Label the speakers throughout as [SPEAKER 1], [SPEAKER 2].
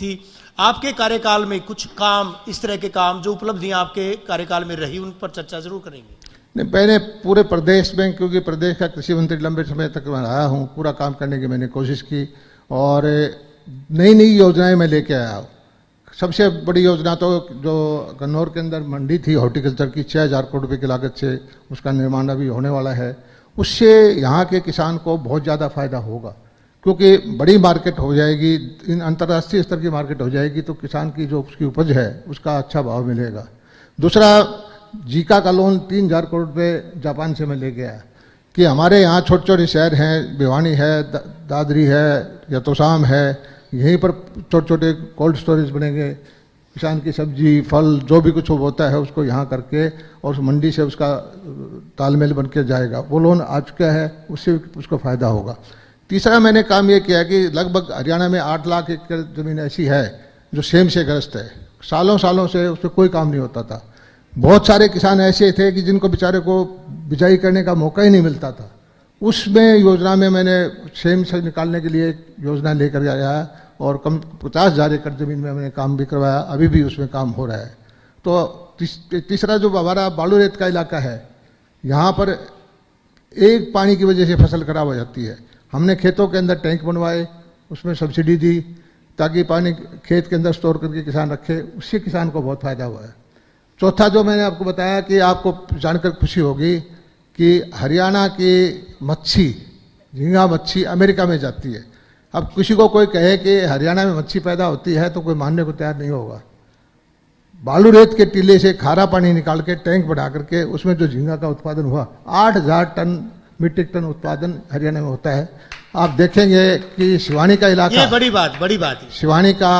[SPEAKER 1] थी। आपके कार्यकाल में कुछ काम, इस तरह के काम जो उपलब्धियां आपके कार्यकाल में रही, उन पर चर्चा जरूर करेंगे।
[SPEAKER 2] नहीं, मैंने पूरे प्रदेश में, क्योंकि प्रदेश का कृषि मंत्री लंबे समय तक मैं रहा हूँ, पूरा काम करने की मैंने कोशिश की और नई नई योजनाएं मैं लेके आया हूँ। सबसे बड़ी योजना तो जो कन्नौर के अंदर मंडी थी हॉर्टिकल्चर की, 6000 करोड़ रुपये की लागत से उसका निर्माण अभी होने वाला है। उससे यहाँ के किसान को बहुत ज़्यादा फायदा होगा, क्योंकि बड़ी मार्केट हो जाएगी, इन अंतर्राष्ट्रीय स्तर की मार्केट हो जाएगी, तो किसान की जो उसकी उपज है उसका अच्छा भाव मिलेगा। दूसरा, जीका का लोन 3000 करोड़ रुपये जापान से मैं ले गया कि हमारे यहाँ छोटे छोटे शहर हैं, भिवानी है, दादरी है, यतोसाम है, यहीं पर छोटे छोटे कोल्ड स्टोरेज बनेंगे। किसान की सब्जी, फल, जो भी कुछ होता है उसको यहाँ करके और उस मंडी से उसका तालमेल बन के जाएगा। वो लोन आ चुका है, उससे उसको फायदा होगा। तीसरा, मैंने काम ये किया कि लगभग हरियाणा में 8 लाख एकड़ जमीन ऐसी है जो सेम से ग्रस्त है। सालों सालों से उस पर कोई काम नहीं होता था। बहुत सारे किसान ऐसे थे कि जिनको बेचारे को बिजाई करने का मौका ही नहीं मिलता था। उसमें योजना में मैंने सेम से निकालने के लिए एक योजना लेकर आया और कम 50,000 एकड़ जमीन में मैंने काम भी करवाया। अभी भी उसमें काम हो रहा है। तो तीसरा, जो हमारा बालू रेत का इलाका है, यहाँ पर एक पानी की वजह से फसल खराब हो जाती है। हमने खेतों के अंदर टैंक बनवाए, उसमें सब्सिडी दी ताकि पानी खेत के अंदर स्टोर करके किसान रखे। उससे किसान को बहुत फायदा हुआ है। चौथा, जो मैंने आपको बताया कि आपको जानकर खुशी होगी कि हरियाणा की मच्छी, झींगा मच्छी अमेरिका में जाती है। अब किसी को कोई कहे कि हरियाणा में मच्छी पैदा होती है तो कोई मानने को तैयार नहीं होगा। बालू रेत के टीले से खारा पानी निकाल के टैंक बना करके उसमें जो झींगा का उत्पादन हुआ, 8000 मीट्रिक टन उत्पादन हरियाणा में होता है। आप देखेंगे कि शिवानी का इलाका,
[SPEAKER 1] ये बड़ी बात है।
[SPEAKER 2] शिवानी का,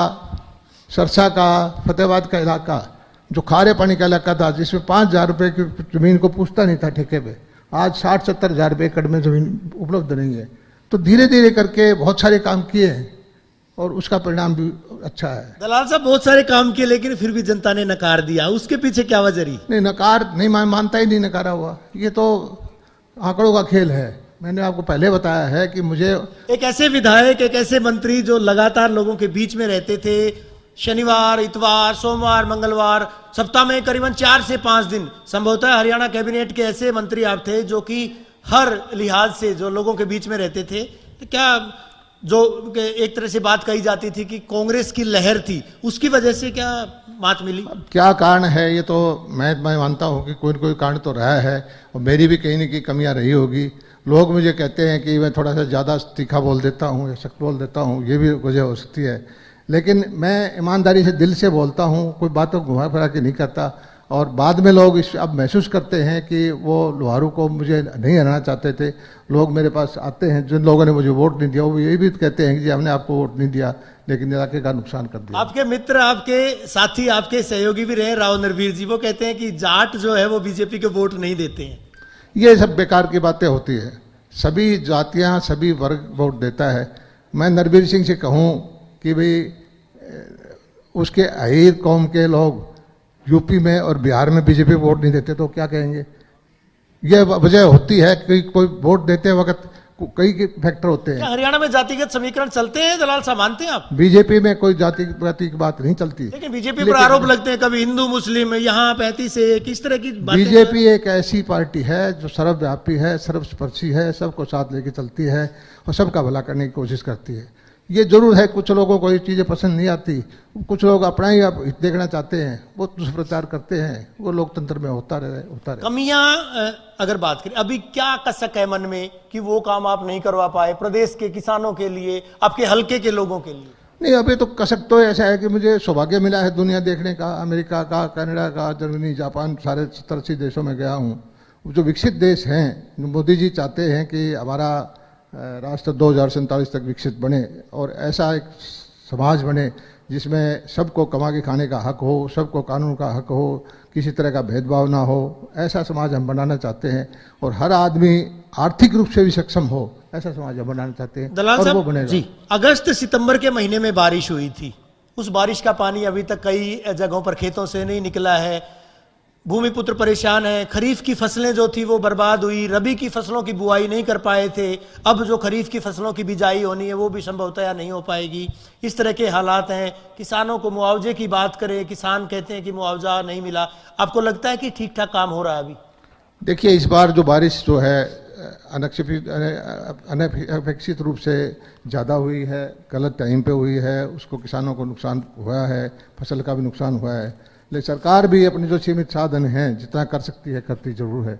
[SPEAKER 2] सरसा का, फतेहाबाद का इलाका जो खारे पानी का इलाका था, जिसमें 5000 रुपये की जमीन को पूछता नहीं था ठेके पे, आज 60-70 हजार रुपये एकड़ में जमीन उपलब्ध नहीं है। तो धीरे धीरे करके बहुत सारे काम किए हैं और उसका परिणाम भी अच्छा है।
[SPEAKER 1] दलाल साहब, बहुत सारे काम किए लेकिन फिर भी जनता ने नकार दिया, उसके पीछे क्या वजह रही?
[SPEAKER 2] नहीं, नकार नहीं, मैं मानता ही नहीं नकारा हुआ। ये तो आंकड़ों का खेल है। मैंने आपको पहले बताया है कि मुझे
[SPEAKER 1] एक ऐसे विधायक, एक ऐसे मंत्री जो लगातार लोगों के बीच में रहते थे, शनिवार, इतवार, सोमवार, मंगलवार, सप्ताह में करीबन 4 से 5 दिन, संभवतः हरियाणा कैबिनेट के ऐसे मंत्री आप थे जो कि हर लिहाज से जो लोगों के बीच में रहते थे। तो क्या जो एक तरह से बात कही जाती थी कि कांग्रेस की लहर थी, उसकी वजह से क्या बात मिली?
[SPEAKER 2] क्या कारण है, ये तो मैं मानता हूँ कि कोई न कोई कारण तो रहा है और मेरी भी कहीं न कहीं कमियां रही होगी। लोग मुझे कहते हैं कि मैं थोड़ा सा ज़्यादा तीखा बोल देता हूँ या सख्त बोल देता हूँ, ये भी वजह हो सकती है। लेकिन मैं ईमानदारी से दिल से बोलता हूँ, कोई बातों को घुमा फिरा के नहीं करता। और बाद में लोग अब महसूस करते हैं कि वो लोहारू को मुझे नहीं हराना चाहते थे। लोग मेरे पास आते हैं, जिन लोगों ने मुझे वोट नहीं दिया, वो ये भी कहते हैं कि जी हमने आपको वोट नहीं दिया लेकिन इलाके का नुकसान कर दिया।
[SPEAKER 1] आपके मित्र, आपके साथी, आपके सहयोगी भी रहे राव नरवीर जी, वो कहते हैं कि जाट जो है वो बीजेपी के वोट नहीं देते हैं।
[SPEAKER 2] ये सब बेकार की बातें होती है। सभी जातियाँ, सभी वर्ग वोट देता है। मैं नरवीर सिंह से कहूँ कि भाई उसके अहीर कौम के लोग यूपी में और बिहार में बीजेपी वोट नहीं देते तो क्या कहेंगे? यह वजह होती है कि कोई वोट देते वक्त कई फैक्टर होते हैं।
[SPEAKER 1] हरियाणा में जातिगत समीकरण चलते हैं दलाल साहब, मानते हैं आप?
[SPEAKER 2] बीजेपी में कोई जाति की बात नहीं चलती।
[SPEAKER 1] लेकिन बीजेपी पर आरोप लगते हैं कभी हिंदू मुस्लिम, यहाँ 35 से किस तरह की बातें?
[SPEAKER 2] बीजेपी एक ऐसी पार्टी है जो सर्वव्यापी है, सर्वस्पर्शी है, सबको साथ लेके चलती है और सबका भला करने की कोशिश करती है। ये जरूर है कुछ लोगों को ये चीज़ें पसंद नहीं आती, कुछ लोग अपना ही अब देखना चाहते हैं, वो दुष्प्रचार करते हैं, वो लोकतंत्र में होता रहे।
[SPEAKER 1] कमियां अगर बात करें, अभी क्या कसक है मन में कि वो काम आप नहीं करवा पाए प्रदेश के किसानों के लिए, आपके हल्के के लोगों के लिए?
[SPEAKER 2] नहीं, अभी तो कसक तो ऐसा है कि मुझे सौभाग्य मिला है दुनिया देखने का, अमेरिका का, कनाडा का, जर्मनी, जापान, सारे 70-80 देशों में गया हूँ। जो विकसित देश हैं, मोदी जी चाहते हैं कि हमारा राष्ट्र 2047 तक विकसित बने और ऐसा एक समाज बने जिसमें सबको कमा के खाने का हक हो, सबको कानून का हक हो, किसी तरह का भेदभाव ना हो। ऐसा समाज हम बनाना चाहते हैं और हर आदमी आर्थिक रूप से भी सक्षम हो, ऐसा समाज हम बनाना चाहते हैं।
[SPEAKER 1] दलाल
[SPEAKER 2] और
[SPEAKER 1] साहब,
[SPEAKER 2] वो बनेगा
[SPEAKER 1] जी, अगस्त सितंबर के महीने में बारिश हुई थी, उस बारिश का पानी अभी तक कई जगहों पर खेतों से नहीं निकला है। भूमिपुत्र परेशान है, खरीफ की फसलें जो थी वो बर्बाद हुई, रबी की फसलों की बुआई नहीं कर पाए थे, अब जो खरीफ की फसलों की बिजाई होनी है वो भी संभवतः नहीं हो पाएगी। इस तरह के हालात हैं। किसानों को मुआवजे की बात करें, किसान कहते हैं कि मुआवजा नहीं मिला। आपको लगता है कि ठीक ठाक काम हो रहा है अभी?
[SPEAKER 2] देखिए, इस बार जो बारिश जो है अनपेक्षित रूप से ज़्यादा हुई है, गलत टाइम पे हुई है, उसको किसानों को नुकसान हुआ है, फसल का भी नुकसान हुआ है। लेकिन सरकार भी अपने जो सीमित साधन हैं जितना कर सकती है करती जरूर है।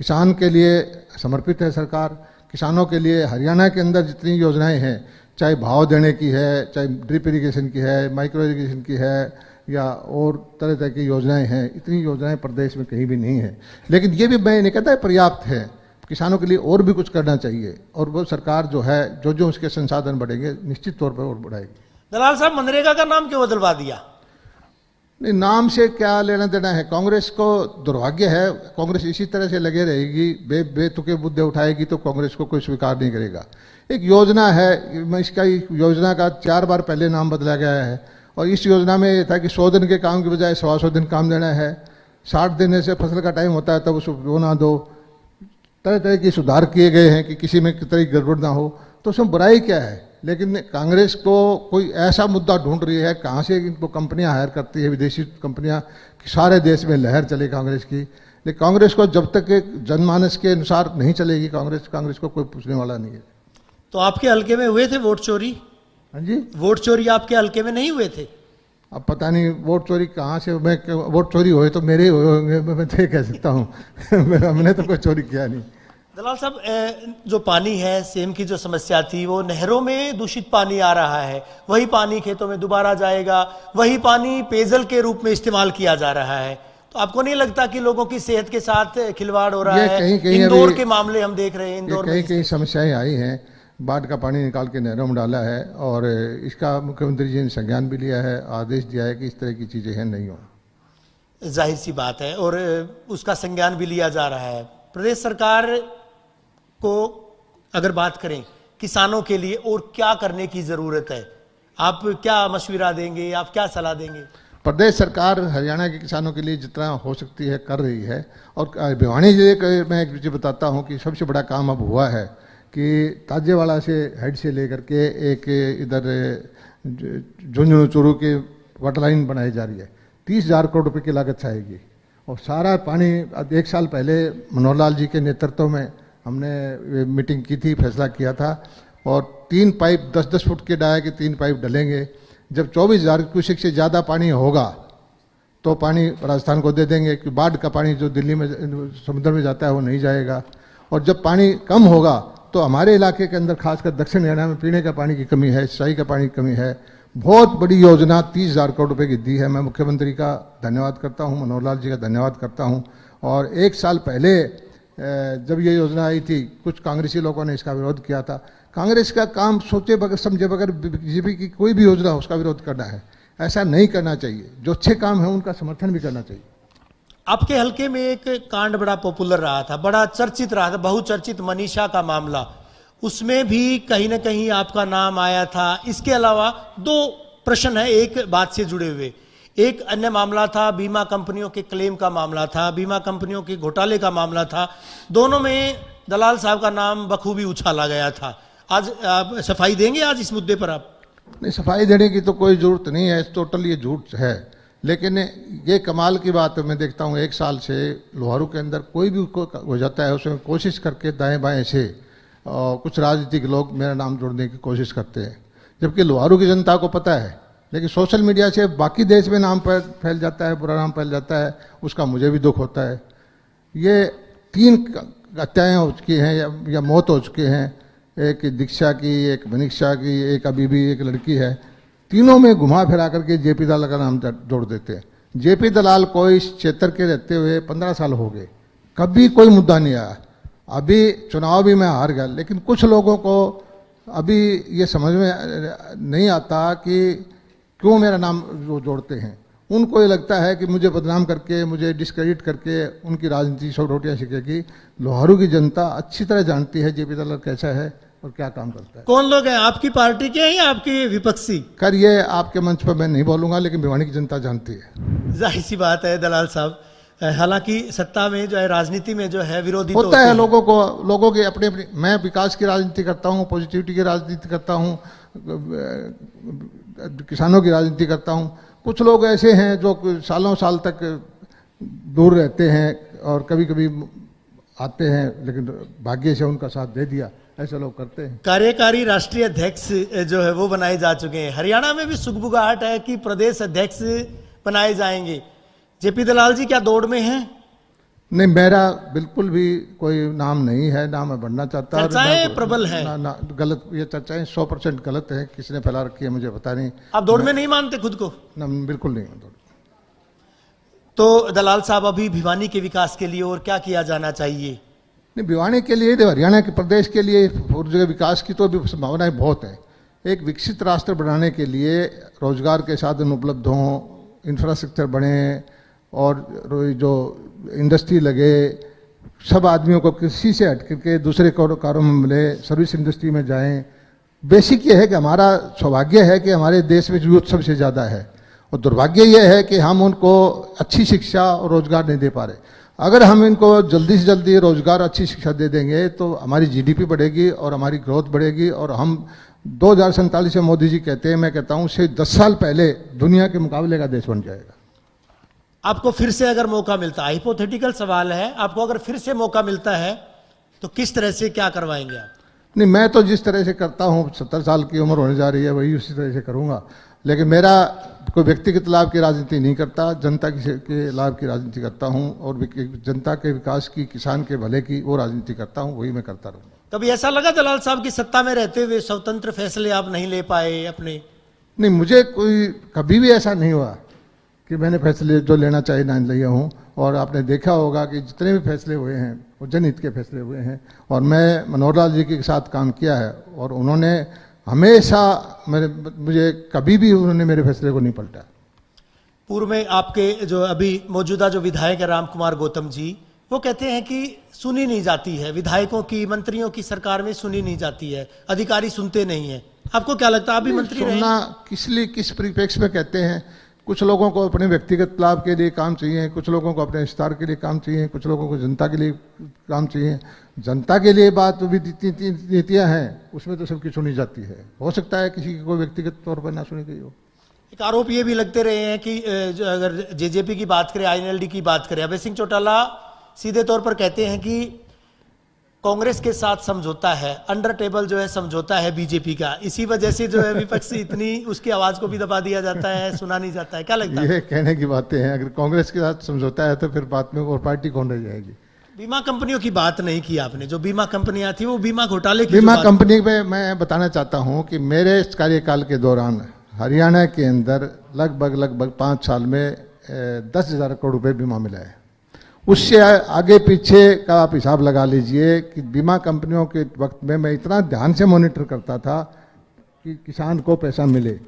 [SPEAKER 2] किसान के लिए समर्पित है सरकार। किसानों के लिए हरियाणा के अंदर जितनी योजनाएं हैं, चाहे भाव देने की है, चाहे ड्रिप इरिगेशन की है, माइक्रो इरिगेशन की है, या और तरह तरह की योजनाएं हैं, इतनी योजनाएं प्रदेश में कहीं भी नहीं है। लेकिन ये भी मैं नहीं कहता है पर्याप्त है। किसानों के लिए और भी कुछ करना चाहिए, और वो सरकार जो है जो उसके संसाधन बढ़ेंगे निश्चित तौर पर और बढ़ाएगी।
[SPEAKER 1] दलाल साहब, मनरेगा का नाम क्यों बदलवा दिया?
[SPEAKER 2] नहीं, नाम से क्या लेना देना है? कांग्रेस को दुर्भाग्य है, कांग्रेस इसी तरह से लगे रहेगी, बेतुके मुद्दे उठाएगी तो कांग्रेस को कोई स्वीकार नहीं करेगा। एक योजना है, इसका योजना का 4 बार पहले नाम बदला गया है, और इस योजना में यह था कि 100 दिन के काम की बजाय 125 दिन काम देना है। 60 दिन से फसल का टाइम होता है तब उसको बोना दो। तरह तरह के सुधार किए गए हैं कि किसी में कितनी गड़बड़ ना हो, तो उसमें बुराई क्या है? लेकिन कांग्रेस को कोई ऐसा मुद्दा ढूंढ रही है, कहाँ से इनको कंपनियां हायर करती है, विदेशी कंपनियां, कि सारे देश में लहर चले कांग्रेस की। लेकिन कांग्रेस को जब तक जनमानस के अनुसार नहीं चलेगी कांग्रेस को कोई पूछने वाला नहीं है।
[SPEAKER 1] तो आपके हल्के में हुए थे वोट चोरी?
[SPEAKER 2] हाँ जी,
[SPEAKER 1] वोट चोरी आपके हल्के में नहीं हुए थे?
[SPEAKER 2] अब पता नहीं वोट चोरी कहाँ से, मैं वोट चोरी हुए तो मेरे होंगे, मैं तो कह सकता हूँ हमने तो कोई चोरी किया नहीं।
[SPEAKER 1] दलाल साहब, जो पानी है, सेम की जो समस्या थी, वो नहरों में दूषित पानी आ रहा है, वही पानी खेतों में दोबारा जाएगा, वही पानी पेयजल के रूप में इस्तेमाल किया जा रहा है। तो आपको नहीं लगता कि लोगों की सेहत के साथ खिलवाड़ हो रहा है? इंदौर के मामले हम देख रहे हैं, इंदौर में
[SPEAKER 2] कई समस्याएं आई हैं। बाढ़ का पानी निकाल के नहरों में डाला है, और इसका मुख्यमंत्री जी ने संज्ञान भी लिया है, आदेश दिया है कि इस तरह की चीजें हैं नहीं हो।
[SPEAKER 1] जाहिर सी बात है, और उसका संज्ञान भी लिया जा रहा है। प्रदेश सरकार को अगर बात करें किसानों के लिए और क्या करने की जरूरत है, आप क्या मशविरा देंगे, आप क्या सलाह देंगे?
[SPEAKER 2] प्रदेश सरकार हरियाणा के किसानों के लिए जितना हो सकती है कर रही है। और भिवानी जिले का मैं एक चीज बताता हूँ कि सबसे बड़ा काम अब हुआ है कि ताजेवाड़ा से हेड से लेकर के एक इधर झुंझुनू चूरू की वाटर लाइन बनाई जा रही है। 30,000 करोड़ रुपए की लागत आएगी, और सारा पानी 1 साल पहले मनोहर लाल जी के नेतृत्व में हमने मीटिंग की थी, फैसला किया था, और 3 पाइप 10-10 फुट के डाया के 3 पाइप डलेंगे। जब 24,000 क्यूसेक से ज़्यादा पानी होगा तो पानी राजस्थान को दे देंगे, कि बाढ़ का पानी जो दिल्ली में समुद्र में जाता है वो नहीं जाएगा। और जब पानी कम होगा तो हमारे इलाके के अंदर, खासकर दक्षिण हरियाणा में पीने का पानी की कमी है, सिंचाई का पानी की कमी है। बहुत बड़ी योजना 30,000 करोड़ रुपए की दी है। मैं मुख्यमंत्री का धन्यवाद करता हूँ, मनोहर लाल जी का धन्यवाद करता हूँ। और 1 साल पहले जब ये योजना आई थी, कुछ कांग्रेसी लोगों ने इसका विरोध किया था। कांग्रेस का काम सोचे बगैर समझे बगैर बीजेपी की कोई भी योजना हो उसका विरोध करना है, ऐसा नहीं करना चाहिए। जो अच्छे काम है उनका समर्थन भी करना चाहिए।
[SPEAKER 1] आपके हल्के में एक कांड बड़ा पॉपुलर रहा था, बड़ा चर्चित रहा था, बहुचर्चित मनीषा का मामला, उसमें भी कहीं ना कहीं आपका नाम आया था। इसके अलावा 2 प्रश्न है एक बात से जुड़े हुए। एक अन्य मामला था, बीमा कंपनियों के क्लेम का मामला था, बीमा कंपनियों के घोटाले का मामला था। दोनों में दलाल साहब का नाम बखूबी उछाला गया था। आज आप सफाई देंगे आज इस मुद्दे पर? आप
[SPEAKER 2] नहीं, सफाई देने की तो कोई जरूरत नहीं है, टोटल ये झूठ है। लेकिन ये कमाल की बात है, मैं देखता हूँ 1 साल से लोहारू के अंदर कोई भी हो जाता है, उसमें कोशिश करके दाएं बाएं से कुछ राजनीतिक लोग मेरा नाम जोड़ने की कोशिश करते हैं, जबकि लोहारू की जनता को पता है। लेकिन सोशल मीडिया से बाकी देश में नाम फैल जाता है, बुरा नाम फैल जाता है, उसका मुझे भी दुख होता है। ये 3 हत्याएँ हो चुकी हैं या मौत हो चुकी हैं, एक दीक्षा की, एक मनीषा की, एक अभी भी एक लड़की है। तीनों में घुमा फिरा करके जेपी दलाल का नाम जोड़ देते हैं। जेपी दलाल को इस क्षेत्र के रहते हुए 15 साल हो गए, कभी कोई मुद्दा नहीं आया। अभी चुनाव भी मैं हार गया, लेकिन कुछ लोगों को अभी ये समझ में नहीं आता कि क्यों मेरा नाम जोड़ते हैं। उनको ये लगता है कि मुझे बदनाम करके, मुझे डिस्क्रेडिट करके उनकी राजनीति सब रोटियां सीखेगी। लोहारू की जनता अच्छी तरह जानती है जेपी दलाल कैसा है और क्या काम करता है।
[SPEAKER 1] कौन लोग हैं, आपकी पार्टी के हैं या आपके विपक्षी?
[SPEAKER 2] खैर ये आपके मंच पर मैं नहीं बोलूंगा, लेकिन भिवानी की जनता जानती है।
[SPEAKER 1] जाहिर सी बात है दलाल साहब। हालांकि सत्ता में जो है, राजनीति में जो है, विरोधी तो
[SPEAKER 2] होता
[SPEAKER 1] होते
[SPEAKER 2] है
[SPEAKER 1] हैं।
[SPEAKER 2] लोगों के अपने अपने। मैं विकास की राजनीति करता हूँ, पॉजिटिविटी की राजनीति करता हूँ, किसानों की राजनीति करता हूँ। कुछ लोग ऐसे हैं जो सालों साल तक दूर रहते हैं और कभी कभी आते हैं, लेकिन भाग्य से उनका साथ दे दिया, ऐसे लोग करते हैं।
[SPEAKER 1] कार्यकारी राष्ट्रीय अध्यक्ष जो है वो बनाए जा चुके हैं। हरियाणा में भी सुगबुगाहट है कि प्रदेश अध्यक्ष बनाए जाएंगे। जेपी दलाल जी क्या दौड़ में हैं?
[SPEAKER 2] नहीं, मेरा बिल्कुल भी कोई नाम नहीं है, ना मैं बनना चाहता।
[SPEAKER 1] चर्चाएं प्रबल हैं।
[SPEAKER 2] ना गलत, ये चर्चाएं 100% गलत है। किसने फैला रखी है मुझे पता नहीं।
[SPEAKER 1] आप दौड़ में नहीं मानते खुद को?
[SPEAKER 2] ना, बिल्कुल नहीं मैं दौड़।
[SPEAKER 1] तो दलाल साहब, अभी भिवानी के विकास के लिए और क्या किया जाना चाहिए?
[SPEAKER 2] नहीं, भिवानी के लिए, हरियाणा के प्रदेश के लिए और जगह विकास की तो भी संभावनाएं बहुत है। एक विकसित राष्ट्र बनाने के लिए रोजगार के साधन उपलब्ध हों, इंफ्रास्ट्रक्चर बने और जो इंडस्ट्री लगे, सब आदमियों को कृषि से हट करके दूसरे कारों में मिले, सर्विस इंडस्ट्री में जाएं। बेसिक ये है कि हमारा सौभाग्य है कि हमारे देश में यूथ सबसे ज़्यादा है, और दुर्भाग्य यह है कि हम उनको अच्छी शिक्षा और रोजगार नहीं दे पा रहे। अगर हम इनको जल्दी से जल्दी रोजगार, अच्छी शिक्षा दे देंगे तो हमारी जीडीपी बढ़ेगी और हमारी ग्रोथ बढ़ेगी, और हम 2047 में मोदी जी कहते हैं, मैं कहता हूं से 10 साल पहले दुनिया के मुकाबले का देश बन जाएगा।
[SPEAKER 1] आपको फिर से अगर मौका मिलता, हाइपोथेटिकल सवाल है, आपको अगर फिर से मौका मिलता है तो किस तरह से क्या करवाएंगे आप?
[SPEAKER 2] नहीं, मैं तो जिस तरह से करता हूँ, 70 साल की उम्र होने जा रही है, वही उसी तरह से करूँगा। लेकिन मेरा कोई व्यक्तिगत लाभ की राजनीति नहीं करता, जनता के लाभ की राजनीति करता हूँ, और जनता के विकास की, किसान के भले की वो राजनीति करता हूँ, वही मैं करता रहूँगा।
[SPEAKER 1] कभी ऐसा लगा दलाल साहब की सत्ता में रहते हुए स्वतंत्र फैसले आप नहीं ले पाए अपने?
[SPEAKER 2] नहीं, मुझे कोई कभी भी ऐसा नहीं हुआ कि मैंने फैसले जो लेना चाहिए ना लिया हूँ। और आपने देखा होगा कि जितने भी फैसले हुए हैं वो जनहित के फैसले हुए हैं, और मैं मनोहर लाल जी के साथ काम किया है, और उन्होंने हमेशा मुझे कभी भी उन्होंने मेरे फैसले को नहीं पलटा।
[SPEAKER 1] पूर्व में आपके जो अभी मौजूदा जो विधायक है राम कुमार गौतम जी, वो कहते हैं कि सुनी नहीं जाती है, विधायकों की, मंत्रियों की सरकार में सुनी नहीं जाती है, अधिकारी सुनते नहीं है। आपको क्या लगता है, आप भी मंत्री रहे?
[SPEAKER 2] सुनना किस लिए, किस परिप्रेक्ष्य में कहते हैं? कुछ लोगों को अपने व्यक्तिगत लाभ के लिए काम चाहिए, कुछ लोगों को अपने विस्तार के लिए काम चाहिए, कुछ लोगों को जनता के लिए काम चाहिए। जनता के लिए बात भी नीतियाँ हैं, उसमें तो सबकी सुनी जाती है। हो सकता है किसी को व्यक्तिगत तौर पर ना सुनी गई हो।
[SPEAKER 1] एक आरोप ये भी लगते रहे हैं कि जो अगर जेजेपी की बात करें, आईएनएलडी की बात करें, अभय सिंह चौटाला सीधे तौर पर कहते हैं कि कांग्रेस के साथ समझौता है, अंडर टेबल जो है समझौता है बीजेपी का, इसी वजह से जो है विपक्ष इतनी उसकी आवाज को भी दबा दिया जाता है, सुना नहीं जाता है। क्या लगता है?
[SPEAKER 2] ये कहने की बातें हैं। अगर कांग्रेस के साथ समझौता है तो फिर बाद में और पार्टी कौन रह जाएगी?
[SPEAKER 1] बीमा कंपनियों की बात नहीं की आपने, जो बीमा कंपनियां थी वो बीमा घोटाले की।
[SPEAKER 2] बीमा कंपनी पे मैं बताना चाहता हूं कि मेरे कार्यकाल के दौरान हरियाणा के अंदर लगभग 5 साल में 10,000 करोड़ रुपए बीमा मिला है। उससे आगे पीछे का आप हिसाब लगा लीजिए कि बीमा कंपनियों के वक्त में मैं इतना ध्यान से मॉनिटर करता था कि किसान को पैसा मिले।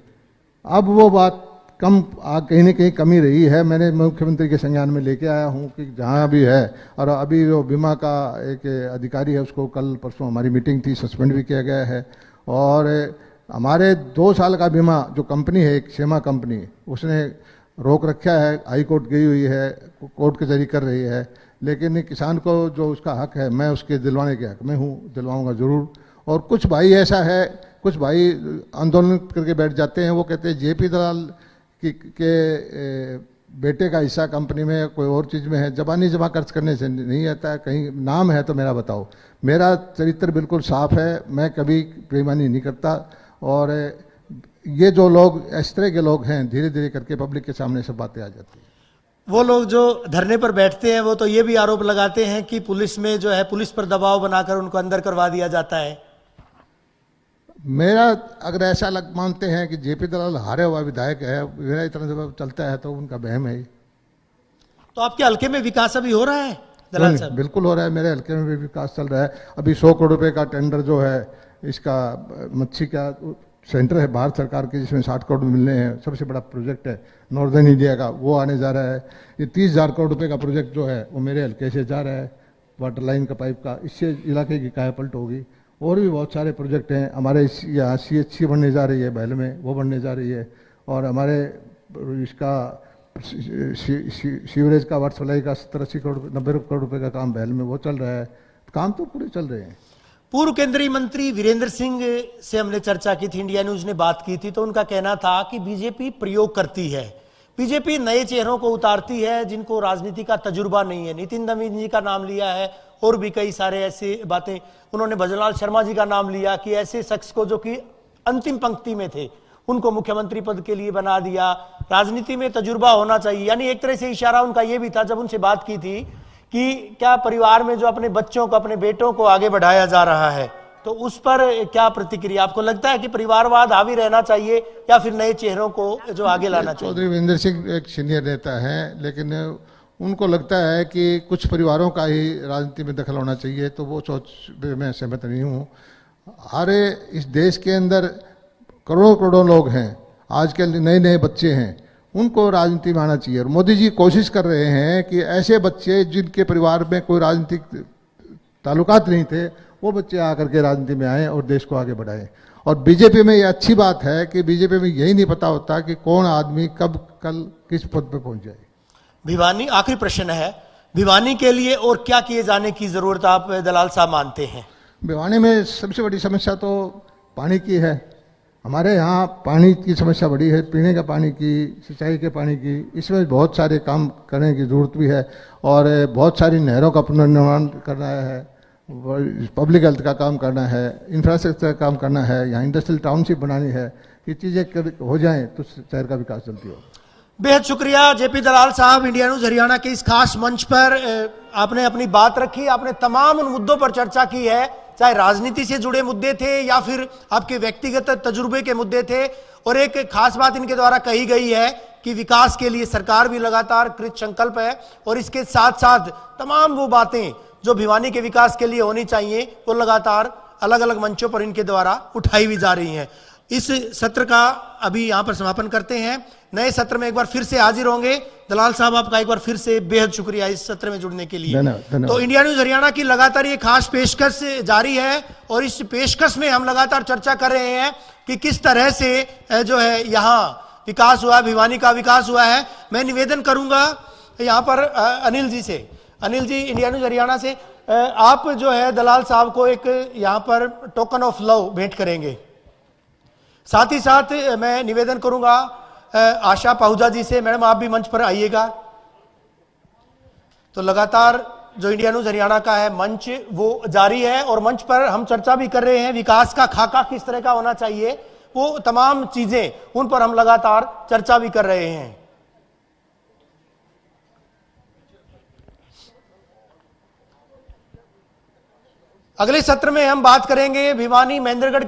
[SPEAKER 2] अब वो बात कम कहीं ना कहीं कमी रही है। मैंने मुख्यमंत्री के संज्ञान में लेके आया हूँ कि जहाँ भी है, और अभी जो बीमा का एक अधिकारी है उसको कल परसों हमारी मीटिंग थी, सस्पेंड भी किया गया है। और हमारे 2 साल का बीमा जो कंपनी है, एक शेमा कंपनी, उसने रोक रखा है, हाई कोर्ट गई हुई है, कोर्ट कचहरी कर रही है, लेकिन किसान को जो उसका हक है मैं उसके दिलवाने के हक में हूँ, दिलवाऊंगा जरूर। और कुछ भाई ऐसा है, कुछ भाई आंदोलन करके बैठ जाते हैं, वो कहते हैं जेपी दलाल के बेटे का हिस्सा कंपनी में कोई और चीज़ में है। जबानी जमा खर्च करने से नहीं आता है, कहीं नाम है तो मेरा बताओ। मेरा चरित्र बिल्कुल साफ है, मैं कभी बेईमानी नहीं करता। और ये जो लोग, इस तरह के लोग हैं, धीरे धीरे करके पब्लिक के सामने सब बातें आ जाती हैं।
[SPEAKER 1] वो लोग जो धरने पर बैठते हैं वो तो ये भी आरोप लगाते हैं कि पुलिस में जो है, पुलिस पर दबाव बनाकर उनको अंदर करवा दिया जाता है।
[SPEAKER 2] मेरा अगर ऐसा मानते हैं कि जेपी दलाल हारे हुआ विधायक है, मेरा इतना जब चलता है तो उनका वहम है। तो
[SPEAKER 1] आपके हल्के में विकास अभी हो रहा है दलाल साहब?
[SPEAKER 2] बिल्कुल हो रहा है, मेरे हल्के में भी विकास चल रहा है। अभी 100 करोड़ रुपए का टेंडर जो है, इसका मच्छी का सेंटर है भारत सरकार के, जिसमें 60 करोड़ मिलने हैं। सबसे बड़ा प्रोजेक्ट है नॉर्दर्न इंडिया का, वो आने जा रहा है। ये 30,000 करोड़ रुपए का प्रोजेक्ट जो है वो मेरे हल्के से जा रहा है, वाटर लाइन का पाइप का। इससे इलाके की कायापलट होगी। और भी बहुत सारे प्रोजेक्ट हैं हमारे। यहाँ CHC बनने जा रही है बहल में, वो बनने जा रही है। और हमारे इसका सीवरेज का वाटर सप्लाई का 70-80 करोड़ 90 करोड़ रुपए का काम बहल में वो चल रहा है। काम तो पूरे चल रहे हैं।
[SPEAKER 1] पूर्व केंद्रीय मंत्री वीरेंद्र सिंह से हमने चर्चा की थी, इंडिया न्यूज ने बात की थी, तो उनका कहना था कि बीजेपी प्रयोग करती है, बीजेपी नए चेहरों को उतारती है जिनको राजनीति का तजुर्बा नहीं है। नितिन नवीन जी का नाम लिया है और भी कई सारे ऐसे बातें, उन्होंने भजनलाल शर्मा जी का नाम लिया कि ऐसे शख्स को जो कि अंतिम पंक्ति में थे उनको मुख्यमंत्री पद के लिए बना दिया। राजनीति में तजुर्बा होना चाहिए, यानी एक तरह से इशारा उनका यह भी था जब उनसे बात की थी कि क्या परिवार में जो अपने बच्चों को, अपने बेटों को आगे बढ़ाया जा रहा है, तो उस पर क्या प्रतिक्रिया? आपको लगता है कि परिवारवाद हावी रहना चाहिए या फिर नए चेहरों को जो आगे लाना चाहिए?
[SPEAKER 2] चौधरी वीरेंद्र सिंह एक सीनियर नेता है, लेकिन उनको लगता है कि कुछ परिवारों का ही राजनीति में दखल होना चाहिए, तो वो सोच मैं सहमत नहीं हूँ। हमारे इस देश के अंदर करोड़ों करोड़ों लोग हैं, आज के नए नए बच्चे हैं, उनको राजनीति में आना चाहिए। और मोदी जी कोशिश कर रहे हैं कि ऐसे बच्चे जिनके परिवार में कोई राजनीतिक ताल्लुकात नहीं थे, वो बच्चे आकर के राजनीति में आए और देश को आगे बढ़ाएं। और बीजेपी में ये अच्छी बात है कि बीजेपी में यही नहीं पता होता कि कौन आदमी कब कल किस पद पे पहुंच जाए।
[SPEAKER 1] भिवानी, आखिरी प्रश्न है, भिवानी के लिए और क्या किए जाने की जरूरत आप दलाल साहब मानते हैं?
[SPEAKER 2] भिवानी में सबसे बड़ी समस्या तो पानी की है। हमारे यहाँ पानी की समस्या बड़ी है, पीने का पानी की, सिंचाई के पानी की। इसमें बहुत सारे काम करने की ज़रूरत भी है और बहुत सारी नहरों का पुनर्निर्माण करना है, पब्लिक हेल्थ का काम करना है, इंफ्रास्ट्रक्चर का काम करना है, यहाँ इंडस्ट्रियल टाउनशिप बनानी है। ये चीज़ें हो जाएं तो शहर का विकास जल्दी हो।
[SPEAKER 1] बेहद शुक्रिया जेपी दलाल साहब, इंडिया न्यूज हरियाणा के इस खास मंच पर आपने अपनी बात रखी, आपने तमाम उन मुद्दों पर चर्चा की है, चाहे राजनीति से जुड़े मुद्दे थे या फिर आपके व्यक्तिगत तजुर्बे के मुद्दे थे। और एक खास बात इनके द्वारा कही गई है कि विकास के लिए सरकार भी लगातार कृत संकल्प है और इसके साथ साथ तमाम वो बातें जो भिवानी के विकास के लिए होनी चाहिए वो लगातार अलग अलग मंचों पर इनके द्वारा उठाई भी जा रही हैं। इस सत्र का अभी यहां पर समापन करते हैं, नए सत्र में एक बार फिर से हाजिर होंगे। दलाल साहब आपका एक बार फिर से बेहद शुक्रिया इस सत्र में जुड़ने के लिए।
[SPEAKER 2] धन्यवाद।
[SPEAKER 1] तो इंडिया न्यूज हरियाणा की लगातार ये खास पेशकश जारी है और इस पेशकश में हम लगातार चर्चा कर रहे हैं कि किस तरह से जो है यहाँ विकास हुआ है, भिवानी का विकास हुआ है। मैं निवेदन करूंगा यहाँ पर अनिल जी से, अनिल जी इंडिया न्यूज हरियाणा से, आप जो है दलाल साहब को एक यहाँ पर टोकन ऑफ लव भेंट करेंगे। साथ ही साथ मैं निवेदन करूंगा आशा पाहुजा जी से, मैडम आप भी मंच पर आइएगा। तो लगातार जो इंडिया न्यूज हरियाणा का है मंच वो जारी है और मंच पर हम चर्चा भी कर रहे हैं विकास का खाका किस तरह का होना चाहिए, वो तमाम चीजें उन पर हम लगातार चर्चा भी कर रहे हैं। अगले सत्र में हम बात करेंगे भिवानी महेंद्रगढ़